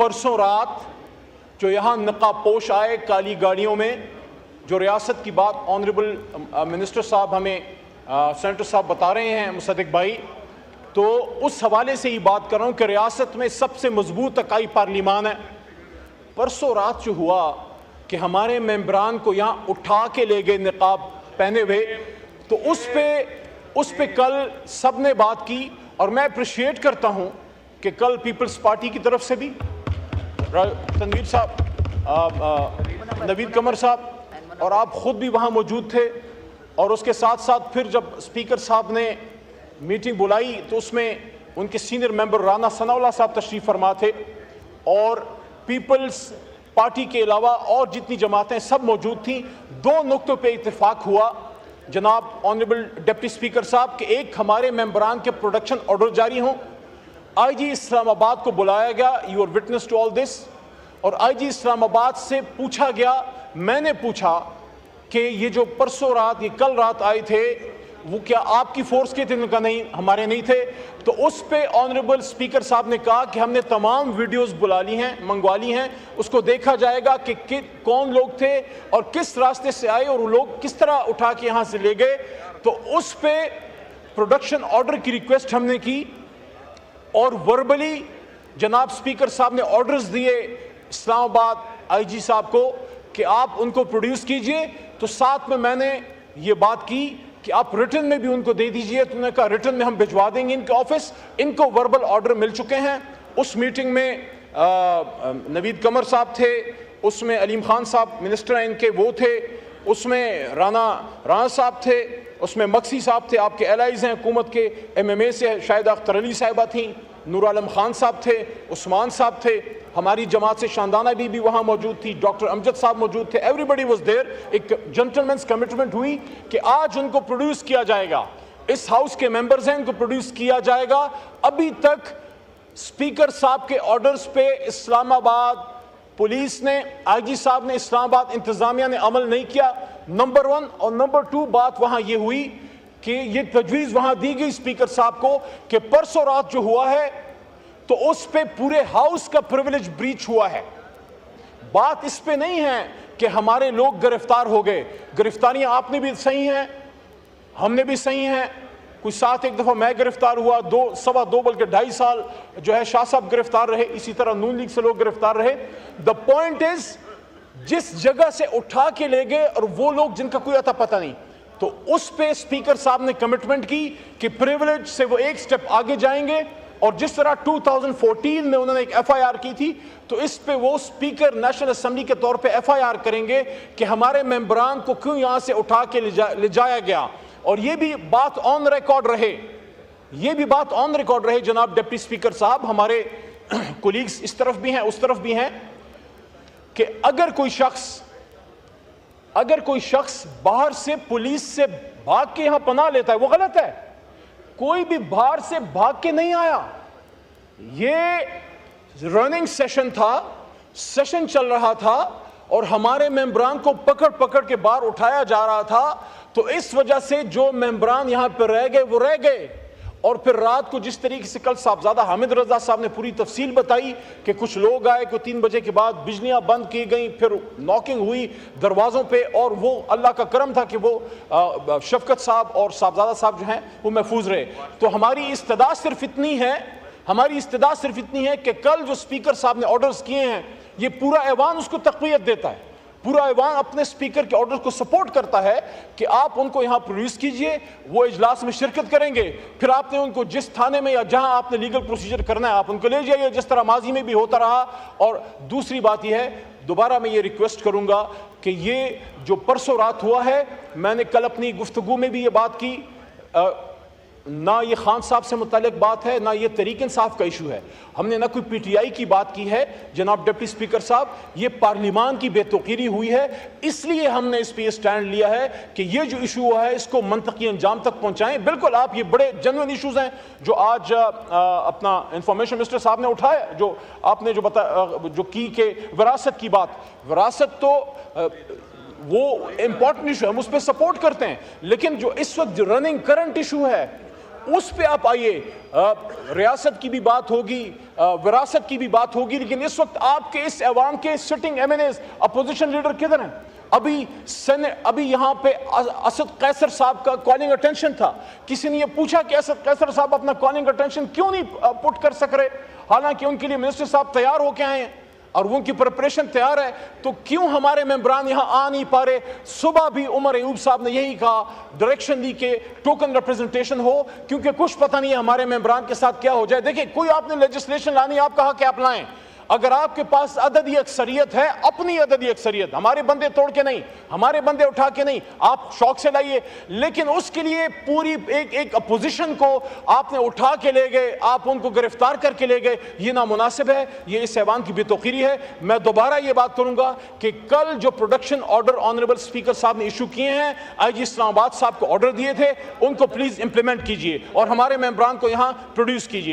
پرسوں رات جو یہاں نقاب پوش آئے کالی گاڑیوں میں، جو ریاست کی بات آنریبل منسٹر صاحب ہمیں سینیٹر صاحب بتا رہے ہیں مصدق بھائی، تو اس حوالے سے ہی بات کر رہا ہوں کہ ریاست میں سب سے مضبوط اکائی پارلیمان ہے۔ پرسوں رات جو ہوا کہ ہمارے ممبران کو یہاں اٹھا کے لے گئے نقاب پہنے ہوئے، تو اس پہ کل سب نے بات کی، اور میں اپریشیٹ کرتا ہوں کہ کل پیپلز پارٹی کی طرف سے بھی تنویر صاحب، نوید قمر صاحب اور آپ خود بھی وہاں موجود تھے، اور اس کے ساتھ ساتھ پھر جب اسپیکر صاحب نے میٹنگ بلائی تو اس میں ان کے سینئر ممبر رانا ثناء اللہ صاحب تشریف فرما تھے، اور پیپلز پارٹی کے علاوہ اور جتنی جماعتیں سب موجود تھیں۔ دو نقطوں پہ اتفاق ہوا جناب آنریبل ڈپٹی اسپیکر صاحب کہ ایک ہمارے ممبران کے پروڈکشن آرڈر جاری ہوں، آئی جی اسلام آباد کو بلایا گیا، you are witness to all this, اور آئی جی اسلام آباد سے پوچھا گیا، میں نے پوچھا کہ یہ جو پرسوں رات، یہ کل رات آئے تھے وہ کیا آپ کی فورس کے تھے؟ ان کا نہیں، ہمارے نہیں تھے۔ تو اس پہ آنریبل اسپیکر صاحب نے کہا کہ ہم نے تمام ویڈیوز بلا لی ہیں، منگوا لی ہیں، اس کو دیکھا جائے گا کہ کون لوگ تھے اور کس راستے سے آئے اور وہ لوگ کس طرح اٹھا کے یہاں سے لے گئے۔ تو اس پہ پروڈکشن آرڈر کی ریکویسٹ ہم نے کی، اور وربلی جناب اسپیکر صاحب نے آرڈرز دیے اسلام آباد آئی جی صاحب کو کہ آپ ان کو پروڈیوس کیجئے۔ تو ساتھ میں نے یہ بات کی کہ آپ ریٹن میں بھی ان کو دے دیجئے، تو انہوں نے کہا ریٹن میں ہم بھجوا دیں گے ان کے آفس۔ ان کو وربل آرڈر مل چکے ہیں۔ اس میٹنگ میں نوید قمر صاحب تھے، اس میں علیم خان صاحب منسٹر ہیں ان کے وہ تھے، اس میں رانا صاحب تھے، اس میں مکسی صاحب تھے، آپ کے الائز ہیں حکومت کے، ایم ایم اے سے شاہدہ اختر علی صاحبہ تھیں، نور عالم خان صاحب تھے، عثمان صاحب تھے، ہماری جماعت سے شاندانہ بھی وہاں موجود تھی، ڈاکٹر امجد صاحب موجود تھے، ایوری بڈی واز دیئر۔ ایک جنٹلمنس کمٹمنٹ ہوئی کہ آج ان کو پروڈیوس کیا جائے گا، اس ہاؤس کے ممبرز ہیں، ان کو پروڈیوس کیا جائے گا۔ ابھی تک اسپیکر صاحب کے آرڈرز پہ اسلام آباد پولیس نے، آئی جی صاحب نے، اسلام آباد انتظامیہ نے عمل نہیں کیا، نمبر 1، اور نمبر 2 بات وہاں یہ ہوئی کہ یہ تجویز وہاں دی گئی اسپیکر صاحب کو کہ پرسوں رات جو ہوا ہے تو اس پہ پورے ہاؤس کا پریویلیج بریچ ہوا ہے۔ بات اس پہ نہیں ہے کہ ہمارے لوگ گرفتار ہو گئے، گرفتاریاں آپ نے بھی صحیح ہیں، ہم نے بھی صحیح ہیں، کوئی ساتھ ایک دفعہ میں گرفتار ہوا، 2 بلکہ 2.5 سال جو ہے شاہ صاحب گرفتار رہے، اسی طرح نون لیگ سے لوگ گرفتار رہے۔ دا پوائنٹ از جس جگہ سے اٹھا کے لے گئے اور وہ لوگ جن کا کوئی اتا پتہ نہیں، تو اس پہ اسپیکر صاحب نے کمٹمنٹ کی کہ پریویلیج سے وہ ایک سٹیپ آگے جائیں گے، اور جس طرح 2014 میں انہوں نے ایک ایف آئی آر کی تھی تو اس پہ وہ اسپیکر نیشنل اسمبلی کے طور پہ ایف آئی آر کریں گے کہ ہمارے ممبران کو کیوں یہاں سے اٹھا کے لے جایا گیا۔ اور یہ بھی بات آن ریکارڈ رہے، جناب ڈپٹی اسپیکر صاحب، ہمارے کولیگز اس طرف بھی ہیں اس طرف بھی ہیں، کہ اگر کوئی شخص باہر سے پولیس سے بھاگ کے یہاں پناہ لیتا ہے وہ غلط ہے۔ کوئی بھی باہر سے بھاگ کے نہیں آیا، یہ رننگ سیشن تھا، سیشن چل رہا تھا، اور ہمارے ممبران کو پکڑ کے باہر اٹھایا جا رہا تھا۔ تو اس وجہ سے جو ممبران یہاں پہ رہ گئے وہ رہ گئے، اور پھر رات کو جس طریقے سے کل صاحبزادہ حامد رضا صاحب نے پوری تفصیل بتائی کہ کچھ لوگ آئے، کوئی 3 بجے کے بعد بجلیاں بند کی گئیں، پھر ناکنگ ہوئی دروازوں پہ، اور وہ اللہ کا کرم تھا کہ وہ شفقت صاحب اور صاحبزادہ صاحب جو ہیں وہ محفوظ رہے۔ تو ہماری استدعا صرف اتنی ہے کہ کل جو اسپیکر صاحب نے آرڈرز کیے ہیں، یہ پورا ایوان اس کو تقویت دیتا ہے، پورا ایوان اپنے اسپیکر کے آرڈر کو سپورٹ کرتا ہے کہ آپ ان کو یہاں پروڈیوس کیجئے، وہ اجلاس میں شرکت کریں گے، پھر آپ نے ان کو جس تھانے میں یا جہاں آپ نے لیگل پروسیجر کرنا ہے آپ ان کو لے جائیے، جس طرح ماضی میں بھی ہوتا رہا۔ اور دوسری بات یہ ہے، دوبارہ میں یہ ریکویسٹ کروں گا کہ یہ جو پرسوں رات ہوا ہے، میں نے کل اپنی گفتگو میں بھی یہ بات کی، نہ یہ خان صاحب سے متعلق بات ہے، نہ یہ تحریک انصاف کا ایشو ہے، ہم نے نہ کوئی پی ٹی آئی کی بات کی ہے۔ جناب ڈپٹی اسپیکر صاحب، یہ پارلیمان کی بے توقیری ہوئی ہے، اس لیے ہم نے اس پہ یہ سٹینڈ لیا ہے کہ یہ جو ایشو ہوا ہے اس کو منطقی انجام تک پہنچائیں۔ بالکل آپ یہ بڑے جنوین ایشوز ہیں جو آج اپنا انفارمیشن منسٹر صاحب نے اٹھایا، جو آپ نے جو کی کہ وراثت کی بات، وراثت تو وہ امپورٹنٹ ایشو ہے، ہم اس پہ سپورٹ کرتے ہیں، لیکن جو اس وقت رننگ کرنٹ ایشو ہے اس پہ آپ آئیے. ریاست کی بھی بات ہوگی, وراثت کی بھی بات ہوگی, لیکن اس وقت آپ کے اس ایوان کے sitting M N as opposition leader کدھر ہیں؟ ابھی یہاں پہ اسد قیصر صاحب کا کالنگ اٹینشن تھا. کسی نے یہ پوچھا کہ اسد قیصر صاحب اپنا کالنگ اٹینشن کیوں نہیں پٹ کر سک رہے؟ حالانکہ ان کے لیے منسٹر صاحب تیار ہو کے آئے ہیں اور ان کی پریپریشن تیار ہے, تو کیوں ہمارے ممبران یہاں آ نہیں پا رہے؟ صبح بھی عمر ایوب صاحب نے یہی کہا, ڈائریکشن دی کہ ٹوکن ریپرزنٹیشن ہو, کیونکہ کچھ پتہ نہیں ہے ہمارے ممبران کے ساتھ کیا ہو جائے. دیکھیں, کوئی آپ نے لیجسلیشن لانی, آپ کہا کہ آپ لائیں. اگر آپ کے پاس عددی اکثریت ہے, اپنی عددی اکثریت, ہمارے بندے توڑ کے نہیں, ہمارے بندے اٹھا کے نہیں, آپ شوق سے لائیے, لیکن اس کے لیے پوری ایک اپوزیشن کو آپ نے اٹھا کے لے گئے, آپ ان کو گرفتار کر کے لے گئے. یہ نامناسب ہے, یہ اس ایوان کی بے توقیری ہے. میں دوبارہ یہ بات کروں گا کہ کل جو پروڈکشن آرڈر آنریبل اسپیکر صاحب نے ایشو کیے ہیں, آئی جی اسلام آباد صاحب کو آرڈر دیے تھے, ان کو پلیز امپلیمنٹ کیجیے اور ہمارے ممبران کو یہاں پروڈیوس کیجیے.